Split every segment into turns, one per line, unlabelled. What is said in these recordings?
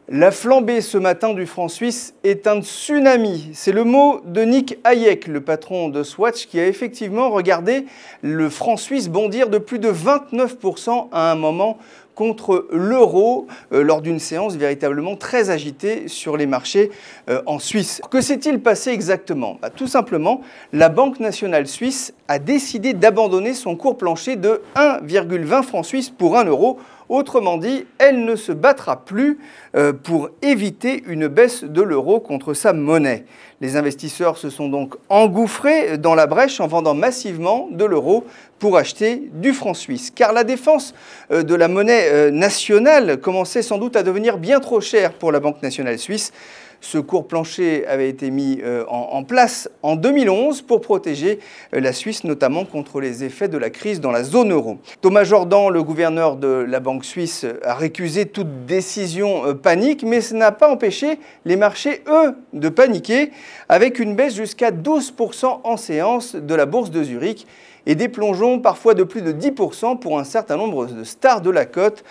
La flambée ce matin du franc suisse est un tsunami. C'est le mot de Nick Hayek, le patron de Swatch, qui a effectivement regardé le franc suisse bondir de plus de 29% à un moment contre l'euro lors d'une séance véritablement très agitée sur les marchés en Suisse. Que s'est-il passé exactement? Tout simplement, la Banque nationale suisse a décidé d'abandonner son cours plancher de 1,20 francs suisses pour 1 euro. Autrement dit, elle ne se battra plus pour éviter une baisse de l'euro contre sa monnaie. Les investisseurs se sont donc engouffrés dans la brèche en vendant massivement de l'euro pour acheter du franc suisse. Car la défense de la monnaie nationale commençait sans doute à devenir bien trop chère pour la Banque nationale suisse. Ce cours plancher avait été mis en place en 2011 pour protéger la Suisse, notamment contre les effets de la crise dans la zone euro. Thomas Jordan, le gouverneur de la Banque suisse, a récusé toute décision panique, mais ça n'a pas empêché les marchés, eux, de paniquer, avec une baisse jusqu'à 12% en séance de la bourse de Zurich et des plongeons parfois de plus de 10% pour un certain nombre de stars de la cote,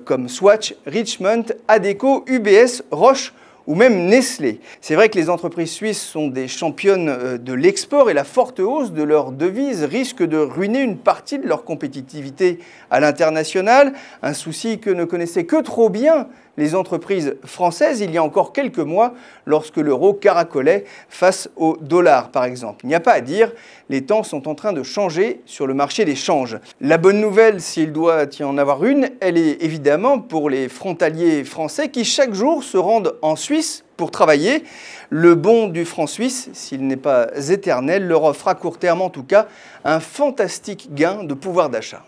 comme Swatch, Richemont, Adecco, UBS, Roche, ou même Nestlé. C'est vrai que les entreprises suisses sont des championnes de l'export et la forte hausse de leurs devises risque de ruiner une partie de leur compétitivité à l'international, un souci que ne connaissaient que trop bien les entreprises françaises il y a encore quelques mois lorsque l'euro caracolait face au dollar par exemple. Il n'y a pas à dire, les temps sont en train de changer sur le marché des changes. La bonne nouvelle, s'il doit y en avoir une, elle est évidemment pour les frontaliers français qui chaque jour se rendent en Suisse pour travailler. Le bon du franc suisse, s'il n'est pas éternel, leur offre à court terme en tout cas un fantastique gain de pouvoir d'achat.